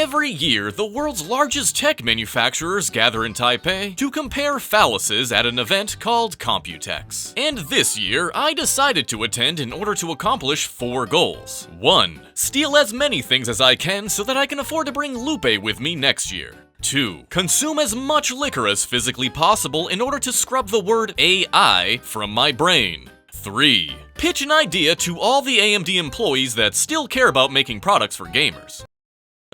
Every year, the world's largest tech manufacturers gather in Taipei to compare phalluses at an event called Computex. And this year, I decided to attend in order to accomplish 4 goals. 1. Steal as many things as I can so that I can afford to bring Lupe with me next year. 2. Consume as much liquor as physically possible in order to scrub the word AI from my brain. 3. Pitch an idea to all the AMD employees that still care about making products for gamers.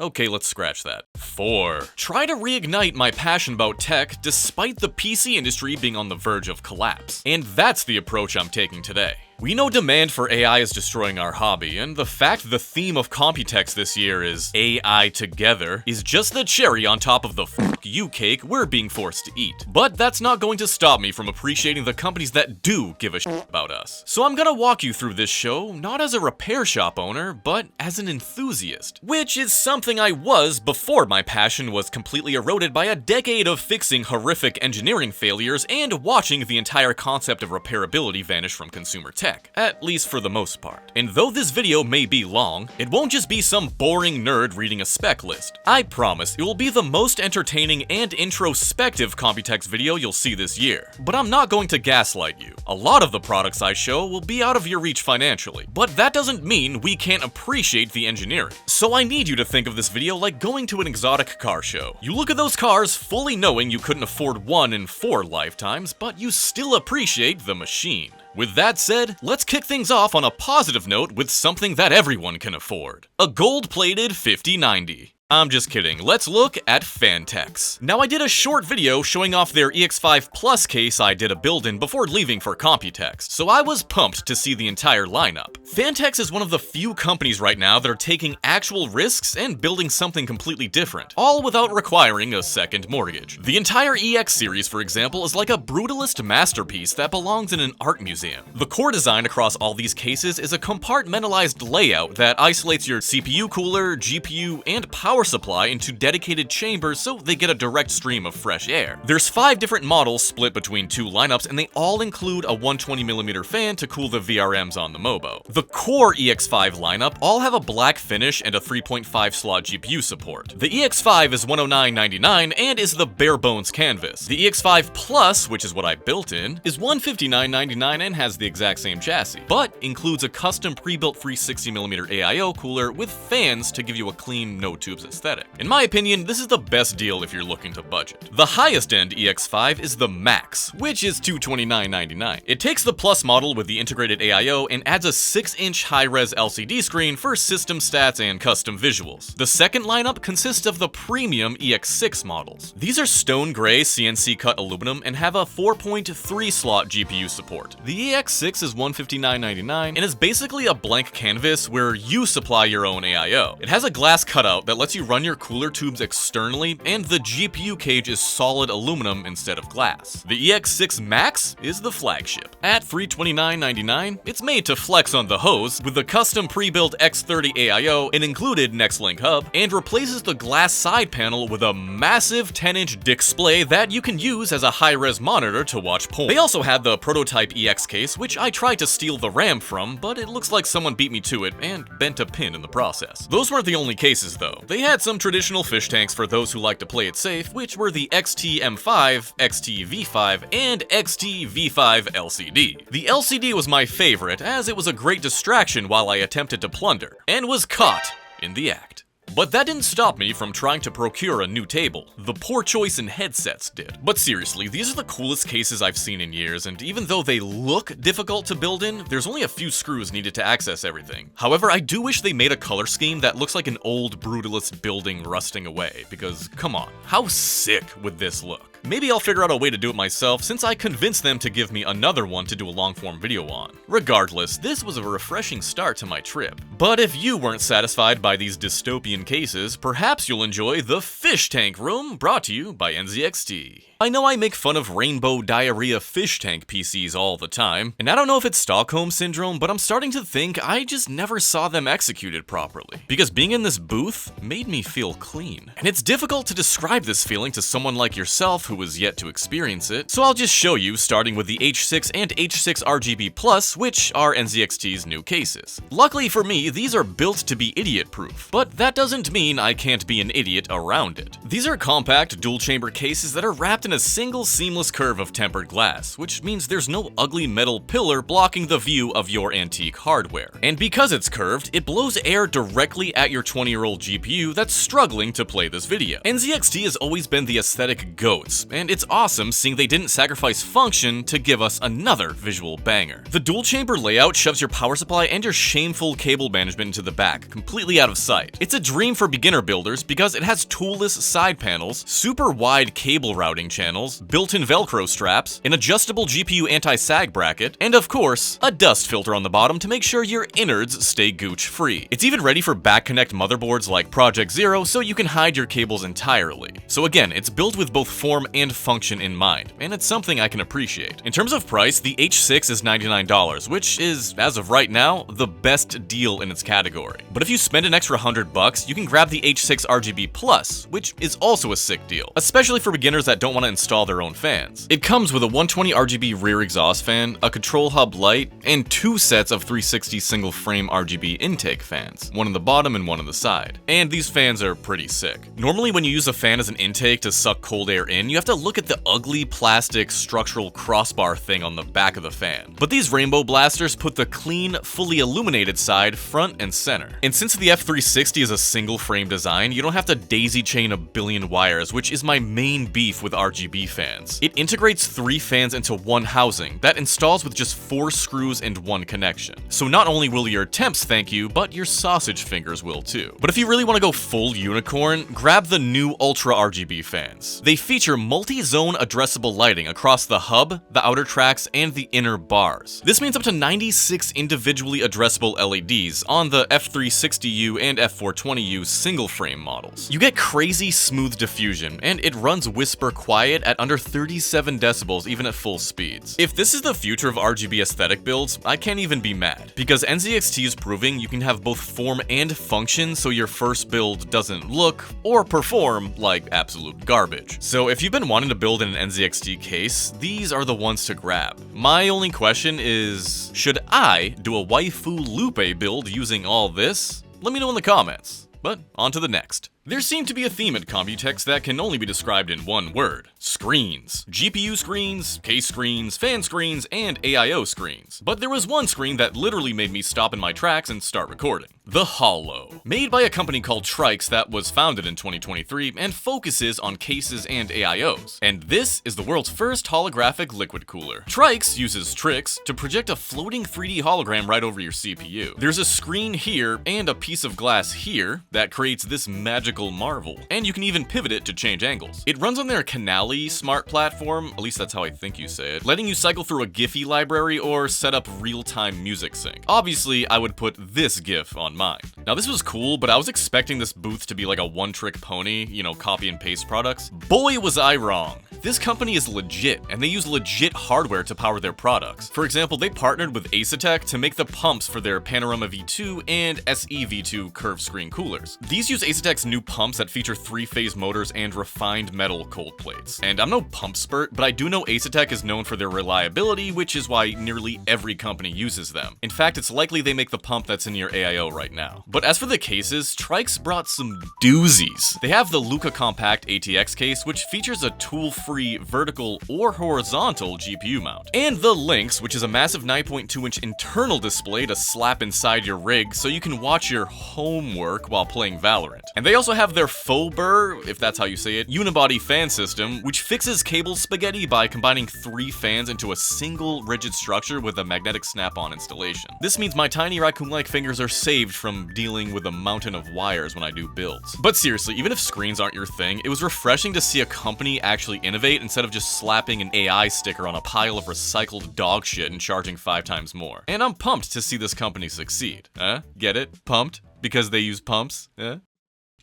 Okay, let's scratch that. 4. Try to reignite my passion about tech despite the PC industry being on the verge of collapse. And that's the approach I'm taking today. We know demand for AI is destroying our hobby, and the fact the theme of Computex this year is AI together is just the cherry on top of the fuck you cake we're being forced to eat. But that's not going to stop me from appreciating the companies that do give a shit about us. So I'm gonna walk you through this show not as a repair shop owner, but as an enthusiast, which is something I was before my passion was completely eroded by a decade of fixing horrific engineering failures and watching the entire concept of repairability vanish from consumer tech. At least for the most part. And though this video may be long, it won't just be some boring nerd reading a spec list. I promise it will be the most entertaining and introspective Computex video you'll see this year. But I'm not going to gaslight you. A lot of the products I show will be out of your reach financially, but that doesn't mean we can't appreciate the engineering. So I need you to think of this video like going to an exotic car show. You look at those cars fully knowing you couldn't afford one in 4 lifetimes, but you still appreciate the machine. With that said, let's kick things off on a positive note with something that everyone can afford. A gold-plated 5090. I'm just kidding, let's look at Phanteks. Now I did a short video showing off their EX5 Plus case I did a build-in before leaving for Computex, so I was pumped to see the entire lineup. Phanteks is one of the few companies right now that are taking actual risks and building something completely different, all without requiring a second mortgage. The entire EX series, for example, is like a brutalist masterpiece that belongs in an art museum. The core design across all these cases is a compartmentalized layout that isolates your CPU cooler, GPU, and power supply into dedicated chambers so they get a direct stream of fresh air. There's 5 different models split between 2 lineups, and they all include a 120mm fan to cool the VRMs on the Mobo. The core EX5 lineup all have a black finish and a 3.5 slot GPU support. The EX5 is $109.99 and is the bare bones canvas. The EX5 Plus, which is what I built in, is $159.99 and has the exact same chassis, but includes a custom pre-built 360mm AIO cooler with fans to give you a clean, no tubes aesthetic. In my opinion, this is the best deal if you're looking to budget. The highest end EX5 is the Max, which is $229.99. It takes the Plus model with the integrated AIO and adds a 6-inch high-res LCD screen for system stats and custom visuals. The second lineup consists of the premium EX6 models. These are stone gray CNC cut aluminum and have a 4.3 slot GPU support. The EX6 is $159.99 and is basically a blank canvas where you supply your own AIO. It has a glass cutout that lets you run your cooler tubes externally, and the GPU cage is solid aluminum instead of glass. The EX6 Max is the flagship. At $329.99, it's made to flex on the hose with the custom pre-built X30 AIO, an included Nextlink hub, and replaces the glass side panel with a massive 10-inch display that you can use as a high-res monitor to watch porn. They also had the prototype EX case, which I tried to steal the RAM from, but it looks like someone beat me to it and bent a pin in the process. Those weren't the only cases though. They had some traditional fish tanks for those who like to play it safe, which were the XT-M5, XT-V5, and XT-V5 LCD. The LCD was my favorite, as it was a great distraction while I attempted to plunder, and was caught in the act. But that didn't stop me from trying to procure a new table. The poor choice in headsets did. But seriously, these are the coolest cases I've seen in years, and even though they look difficult to build in, there's only a few screws needed to access everything. However, I do wish they made a color scheme that looks like an old brutalist building rusting away, because come on, how sick would this look? Maybe I'll figure out a way to do it myself, since I convinced them to give me another one to do a long-form video on. Regardless, this was a refreshing start to my trip. But if you weren't satisfied by these dystopian cases, perhaps you'll enjoy the Fish Tank Room, brought to you by NZXT. I know I make fun of rainbow diarrhea fish tank PCs all the time, and I don't know if it's Stockholm Syndrome, but I'm starting to think I just never saw them executed properly. Because being in this booth made me feel clean. And it's difficult to describe this feeling to someone like yourself who has yet to experience it, so I'll just show you, starting with the H6 and H6 RGB Plus, which are NZXT's new cases. Luckily for me, these are built to be idiot-proof, but that doesn't mean I can't be an idiot around it. These are compact, dual-chamber cases that are wrapped in a single seamless curve of tempered glass, which means there's no ugly metal pillar blocking the view of your antique hardware. And because it's curved, it blows air directly at your 20-year-old GPU that's struggling to play this video. NZXT has always been the aesthetic goats, and it's awesome seeing they didn't sacrifice function to give us another visual banger. The dual-chamber layout shoves your power supply and your shameful cable management into the back, completely out of sight. It's a dream for beginner builders because it has toolless side panels, super wide cable routing channels, built-in Velcro straps, an adjustable GPU anti-sag bracket, and of course, a dust filter on the bottom to make sure your innards stay gooch-free. It's even ready for back-connect motherboards like Project Zero, so you can hide your cables entirely. So again, it's built with both form and function in mind, and it's something I can appreciate. In terms of price, the H6 is $99, which is, as of right now, the best deal in its category. But if you spend an extra $100, you can grab the H6 RGB Plus, which is also a sick deal, especially for beginners that don't want to install their own fans. It comes with a 120 RGB rear exhaust fan, a control hub light, and 2 sets of 360 single frame RGB intake fans, one on the bottom and one on the side. And these fans are pretty sick. Normally when you use a fan as an intake to suck cold air in, you have to look at the ugly plastic structural crossbar thing on the back of the fan. But these rainbow blasters put the clean, fully illuminated side front and center. And since the F360 is a single frame design, you don't have to daisy chain a billion wires, which is my main beef with RGB fans. It integrates 3 fans into one housing that installs with just 4 screws and 1 connection. So not only will your temps thank you, but your sausage fingers will too. But if you really want to go full unicorn, grab the new Ultra RGB fans. They feature multi-zone addressable lighting across the hub, the outer tracks, and the inner bars. This means up to 96 individually addressable LEDs on the F360U and F420U single frame models. You get crazy smooth diffusion, and it runs whisper quiet at under 37 decibels even at full speeds. If this is the future of RGB aesthetic builds, I can't even be mad, because NZXT is proving you can have both form and function so your first build doesn't look or perform like absolute garbage. So if you've been wanting to build in an NZXT case, these are the ones to grab. My only question is, should I do a waifu Lupe build using all this? Let me know in the comments. But on to the next. There seemed to be a theme at Computex that can only be described in one word: screens. GPU screens, case screens, fan screens, and AIO screens. But there was one screen that literally made me stop in my tracks and start recording. The Hollow. Made by a company called TRYX that was founded in 2023 and focuses on cases and AIOs. And this is the world's first holographic liquid cooler. TRYX uses TRYX to project a floating 3D hologram right over your CPU. There's a screen here and a piece of glass here that creates this magical marvel, and you can even pivot it to change angles. It runs on their Canali smart platform, at least that's how I think you say it, letting you cycle through a Giphy library or set up real-time music sync. Obviously, I would put this GIF on mine. Now this was cool, but I was expecting this booth to be like a one-trick pony, you know, copy and paste products. Boy, was I wrong. This company is legit, and they use legit hardware to power their products. For example, they partnered with Antec to make the pumps for their Panorama V2 and SE V2 curved screen coolers. These use Antec's new pumps that feature 3-phase motors and refined metal cold plates. And I'm no pump spurt, but I do know Antec is known for their reliability, which is why nearly every company uses them. In fact, it's likely they make the pump that's in your AIO right now. But as for the cases, TRYX brought some doozies. They have the Luca Compact ATX case, which features a tool-free vertical or horizontal GPU mount. And the Lynx, which is a massive 9.2-inch internal display to slap inside your rig so you can watch your homework while playing Valorant. And they also have their faux burr, if that's how you say it, unibody fan system, which fixes cable spaghetti by combining 3 fans into a single rigid structure with a magnetic snap-on installation. This means my tiny raccoon-like fingers are saved from dealing with a mountain of wires when I do builds. But seriously, even if screens aren't your thing, it was refreshing to see a company actually innovate instead of just slapping an AI sticker on a pile of recycled dog shit and charging 5 times more. And I'm pumped to see this company succeed. Get it? Pumped? Because they use pumps?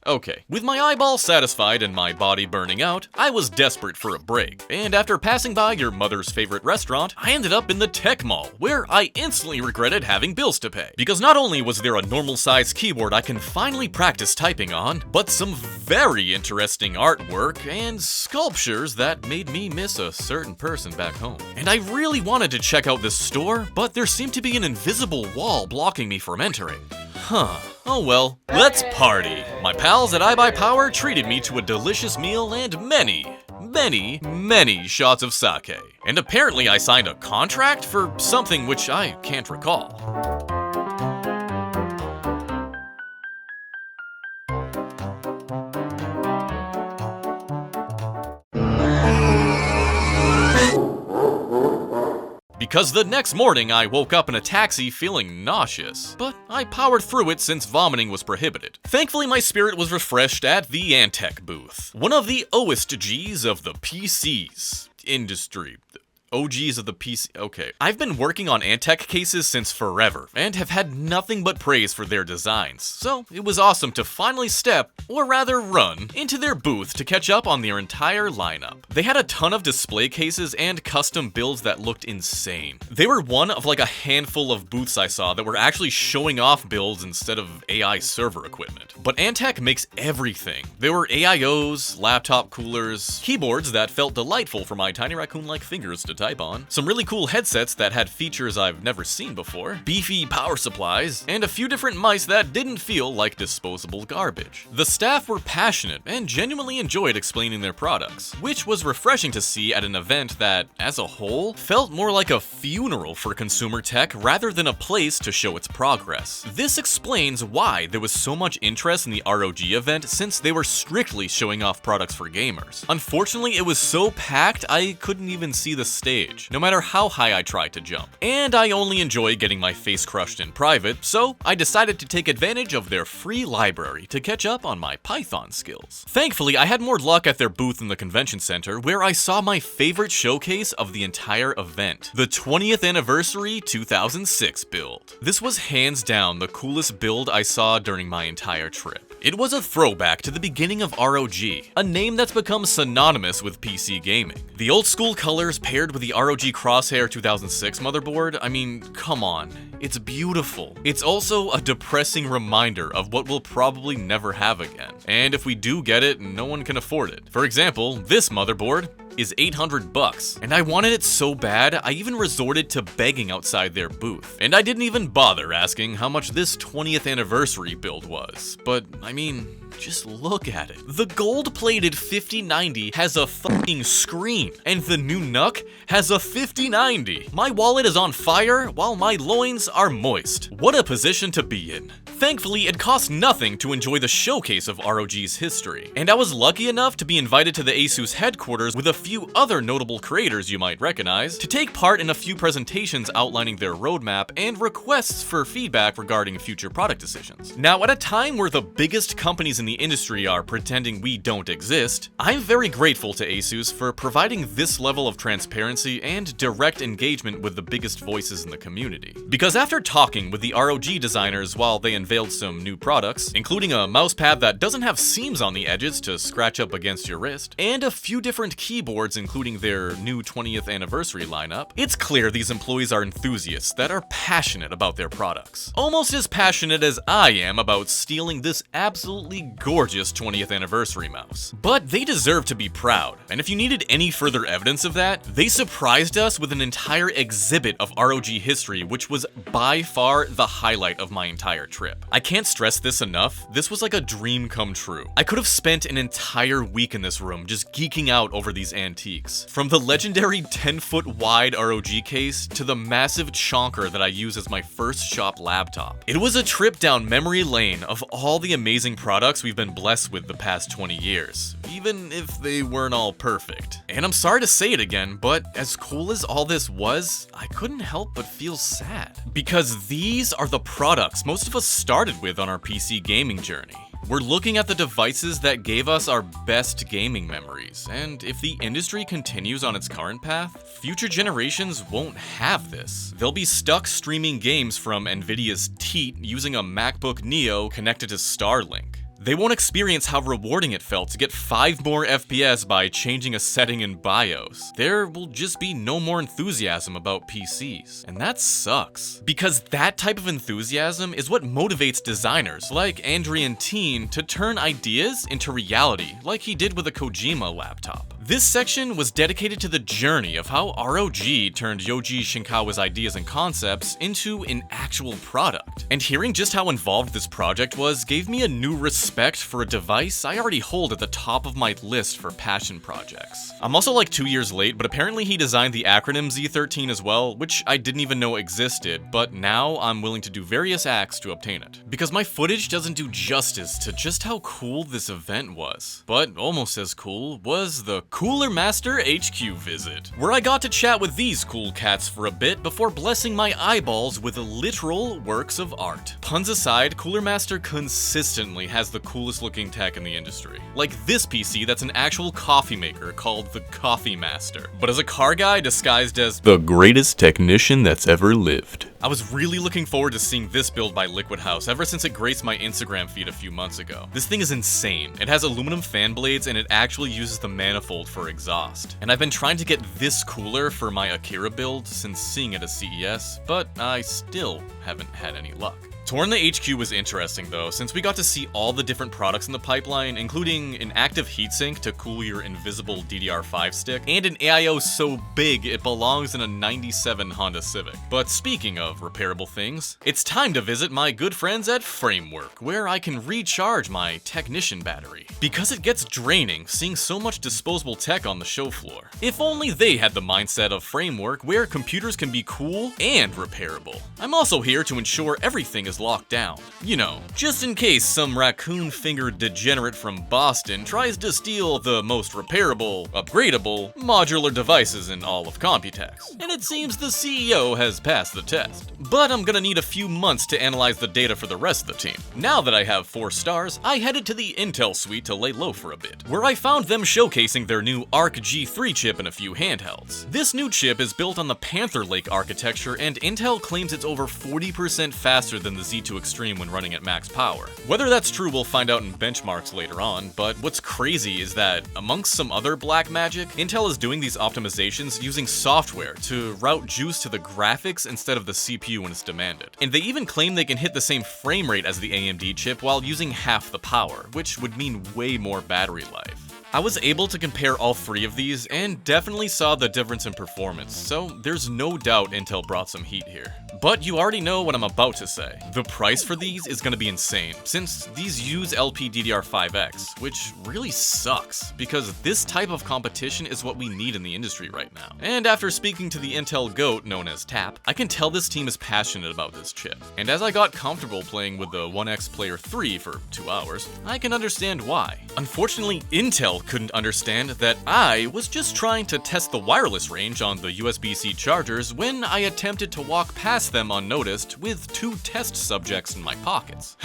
Okay, with my eyeball satisfied and my body burning out, I was desperate for a break. And after passing by your mother's favorite restaurant, I ended up in the tech mall, where I instantly regretted having bills to pay. Because not only was there a normal size keyboard I can finally practice typing on, but some very interesting artwork and sculptures that made me miss a certain person back home. And I really wanted to check out this store, but there seemed to be an invisible wall blocking me from entering. Huh. Oh well, let's party. My pals at iBUYPOWER treated me to a delicious meal and many shots of sake. And apparently I signed a contract for something which I can't recall. Because the next morning I woke up in a taxi feeling nauseous, but I powered through it since vomiting was prohibited. Thankfully my spirit was refreshed at the Antec booth, one of the OSGs of the PCs industry. OGs of the PC. Okay. I've been working on Antec cases since forever, and have had nothing but praise for their designs, so it was awesome to finally step, or rather run, into their booth to catch up on their entire lineup. They had a ton of display cases and custom builds that looked insane. They were one of like a handful of booths I saw that were actually showing off builds instead of AI server equipment. But Antec makes everything. There were AIOs, laptop coolers, keyboards that felt delightful for my tiny raccoon-like fingers to type on, some really cool headsets that had features I've never seen before, beefy power supplies, and a few different mice that didn't feel like disposable garbage. The staff were passionate and genuinely enjoyed explaining their products, which was refreshing to see at an event that, as a whole, felt more like a funeral for consumer tech rather than a place to show its progress. This explains why there was so much interest in the ROG event, since they were strictly showing off products for gamers. Unfortunately, it was so packed I couldn't even see the stage, no matter how high I tried to jump. And I only enjoy getting my face crushed in private, so I decided to take advantage of their free library to catch up on my Python skills. Thankfully, I had more luck at their booth in the convention center, where I saw my favorite showcase of the entire event, the 20th anniversary 2006 build. This was hands down the coolest build I saw during my entire trip. It was a throwback to the beginning of ROG, a name that's become synonymous with PC gaming. The old school colors paired with the ROG Crosshair 2006 motherboard, I mean, come on. It's beautiful. It's also a depressing reminder of what we'll probably never have again. And if we do get it, no one can afford it. For example, this motherboard is $800, and I wanted it so bad, I even resorted to begging outside their booth. And I didn't even bother asking how much this 20th anniversary build was. But, I mean, just look at it. The gold-plated 5090 has a fucking screen, and the new NUC has a 5090. My wallet is on fire, while my loins are moist. What a position to be in. Thankfully, it cost nothing to enjoy the showcase of ROG's history, and I was lucky enough to be invited to the ASUS headquarters with a few other notable creators you might recognize to take part in a few presentations outlining their roadmap and requests for feedback regarding future product decisions. Now, at a time where the biggest companies in the industry are pretending we don't exist, I'm very grateful to ASUS for providing this level of transparency and direct engagement with the biggest voices in the community. Because after talking with the ROG designers while they unveiled some new products, including a mousepad that doesn't have seams on the edges to scratch up against your wrist, and a few different keyboards including their new 20th anniversary lineup, it's clear these employees are enthusiasts that are passionate about their products. Almost as passionate as I am about stealing this absolutely gorgeous 20th anniversary mouse. But they deserve to be proud, and if you needed any further evidence of that, they surprised us with an entire exhibit of ROG history, which was by far the highlight of my entire trip. I can't stress this enough, this was like a dream come true. I could have spent an entire week in this room just geeking out over these antiques. From the legendary 10-foot wide ROG case to the massive chonker that I use as my first shop laptop. It was a trip down memory lane of all the amazing products we've been blessed with the past 20 years, even if they weren't all perfect. And I'm sorry to say it again, but as cool as all this was, I couldn't help but feel sad. Because these are the products most of us started with on our PC gaming journey. We're looking at the devices that gave us our best gaming memories, and if the industry continues on its current path, future generations won't have this. They'll be stuck streaming games from Nvidia's teat using a MacBook Neo connected to Starlink. They won't experience how rewarding it felt to get 5 more FPS by changing a setting in BIOS. There will just be no more enthusiasm about PCs, and that sucks. Because that type of enthusiasm is what motivates designers like Andrian Teen to turn ideas into reality, like he did with a Kojima laptop. This section was dedicated to the journey of how ROG turned Yoji Shinkawa's ideas and concepts into an actual product. And hearing just how involved this project was gave me a new respect for a device I already hold at the top of my list for passion projects. I'm also like 2 years late, but apparently he designed the acronym Z13 as well, which I didn't even know existed, but now I'm willing to do various acts to obtain it. Because my footage doesn't do justice to just how cool this event was. But almost as cool was the Cooler Master HQ visit, where I got to chat with these cool cats for a bit before blessing my eyeballs with literal works of art. Puns aside, Cooler Master consistently has the coolest looking tech in the industry. Like this PC that's an actual coffee maker called the Coffee Master, but as a car guy disguised as the greatest technician that's ever lived. I was really looking forward to seeing this build by Liquid House ever since it graced my Instagram feed a few months ago. This thing is insane. It has aluminum fan blades and it actually uses the manifold for exhaust. And I've been trying to get this cooler for my Akira build since seeing it at CES, but I still haven't had any luck. Touring the HQ was interesting though, since we got to see all the different products in the pipeline, including an active heatsink to cool your invisible DDR5 stick, and an AIO so big it belongs in a 97 Honda Civic. But speaking of repairable things, it's time to visit my good friends at Framework, where I can recharge my Technician battery. Because it gets draining seeing so much disposable tech on the show floor. If only they had the mindset of Framework, where computers can be cool and repairable. I'm also here to ensure everything is locked down. You know, just in case some raccoon-fingered degenerate from Boston tries to steal the most repairable, upgradable, modular devices in all of Computex. And it seems the CEO has passed the test. But I'm gonna need a few months to analyze the data for the rest of the team. Now that I have 4 stars, I headed to the Intel suite to lay low for a bit, where I found them showcasing their new Arc G3 chip and a few handhelds. This new chip is built on the Panther Lake architecture, and Intel claims it's over 40% faster than the Z2 Extreme when running at max power. Whether that's true we'll find out in benchmarks later on, but what's crazy is that, amongst some other black magic, Intel is doing these optimizations using software to route juice to the graphics instead of the CPU when it's demanded. And they even claim they can hit the same frame rate as the AMD chip while using half the power, which would mean way more battery life. I was able to compare all 3 of these and definitely saw the difference in performance, so there's no doubt Intel brought some heat here. But you already know what I'm about to say. The price for these is gonna be insane, since these use LPDDR5X, which really sucks, because this type of competition is what we need in the industry right now. And after speaking to the Intel GOAT known as TAP, I can tell this team is passionate about this chip. And as I got comfortable playing with the 1X Player 3 for 2 hours, I can understand why. Unfortunately, Intel couldn't understand that I was just trying to test the wireless range on the USB-C chargers when I attempted to walk past them unnoticed with 2 test subjects in my pockets.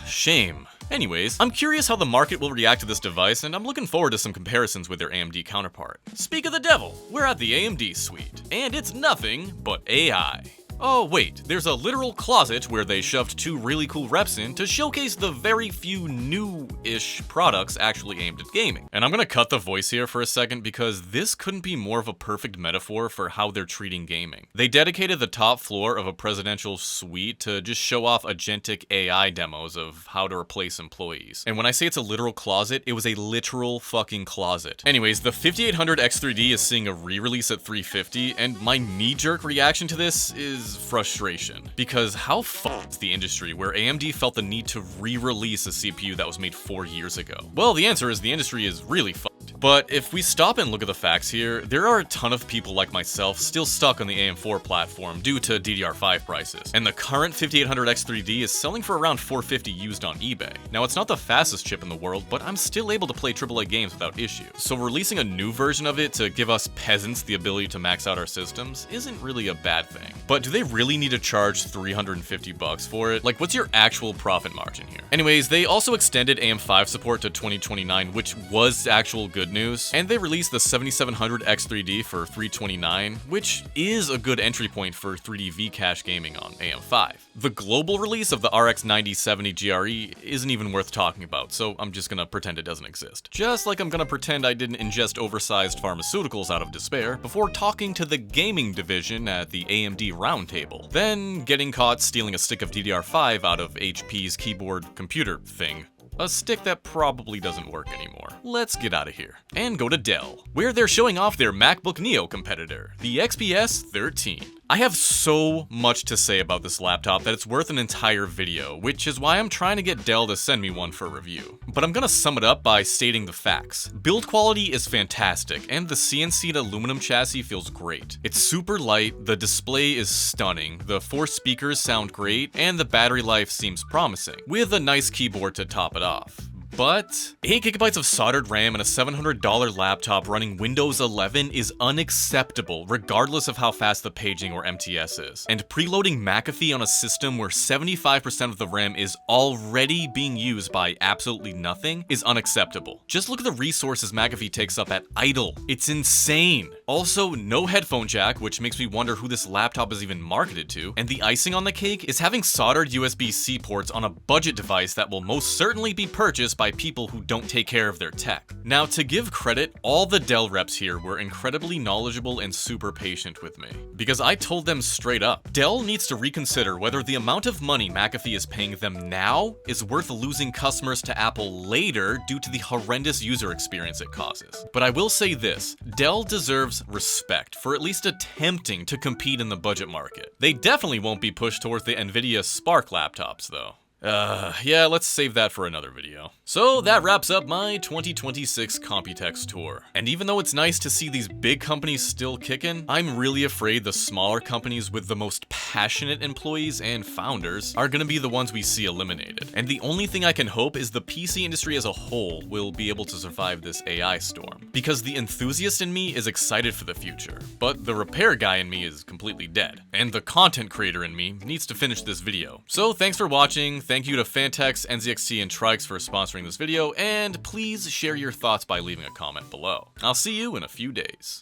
Shame. Anyways, I'm curious how the market will react to this device, and I'm looking forward to some comparisons with their AMD counterpart. Speak of the devil, we're at the AMD suite, and it's nothing but AI. Oh wait, there's a literal closet where they shoved 2 really cool reps in to showcase the very few new-ish products actually aimed at gaming. And I'm gonna cut the voice here for a second because this couldn't be more of a perfect metaphor for how they're treating gaming. They dedicated the top floor of a presidential suite to just show off agentic AI demos of how to replace employees. And when I say it's a literal closet, it was a literal fucking closet. Anyways, the 5800 X3D is seeing a re-release at 350, and my knee-jerk reaction to this is frustration. Because how fucked is the industry where AMD felt the need to re-release a CPU that was made 4 years ago? Well, the answer is the industry is really fucked. But if we stop and look at the facts here, there are a ton of people like myself still stuck on the AM4 platform due to DDR5 prices. And the current 5800 X3D is selling for around $450 used on eBay. Now, it's not the fastest chip in the world, but I'm still able to play AAA games without issue. So releasing a new version of it to give us peasants the ability to max out our systems isn't really a bad thing. But do they really need to charge $350 for it? Like, what's your actual profit margin here? Anyways, they also extended AM5 support to 2029, which was actual good good news. And they released the 7700 X3D for $329, which is a good entry point for 3D V-Cache gaming on AM5. The global release of the RX 9070 GRE isn't even worth talking about, so I'm just gonna pretend it doesn't exist. Just like I'm gonna pretend I didn't ingest oversized pharmaceuticals out of despair before talking to the gaming division at the AMD roundtable, then getting caught stealing a stick of DDR5 out of HP's keyboard computer thing. A stick that probably doesn't work anymore. Let's get out of here and go to Dell, where they're showing off their MacBook Neo competitor, the XPS 13. I have so much to say about this laptop that it's worth an entire video, which is why I'm trying to get Dell to send me one for review. But I'm gonna sum it up by stating the facts. Build quality is fantastic, and the CNC'd aluminum chassis feels great. It's super light, the display is stunning, the 4 speakers sound great, and the battery life seems promising, with a nice keyboard to top it off. But 8GB of soldered RAM and a $700 laptop running Windows 11 is unacceptable regardless of how fast the paging or MTS is. And preloading McAfee on a system where 75% of the RAM is already being used by absolutely nothing is unacceptable. Just look at the resources McAfee takes up at idle. It's insane. Also, no headphone jack, which makes me wonder who this laptop is even marketed to. And the icing on the cake is having soldered USB-C ports on a budget device that will most certainly be purchased by people who don't take care of their tech. Now, to give credit, all the Dell reps here were incredibly knowledgeable and super patient with me, because I told them straight up, Dell needs to reconsider whether the amount of money McAfee is paying them now is worth losing customers to Apple later due to the horrendous user experience it causes. But I will say this, Dell deserves respect for at least attempting to compete in the budget market. They definitely won't be pushed towards the Nvidia Spark laptops though. Yeah, let's save that for another video. So that wraps up my 2026 Computex tour. And even though it's nice to see these big companies still kicking, I'm really afraid the smaller companies with the most passionate employees and founders are gonna be the ones we see eliminated. And the only thing I can hope is the PC industry as a whole will be able to survive this AI storm. Because the enthusiast in me is excited for the future, but the repair guy in me is completely dead. And the content creator in me needs to finish this video. So thanks for watching. Thank you to Phanteks, NZXT, and TRYX for sponsoring this video, and please share your thoughts by leaving a comment below. I'll see you in a few days.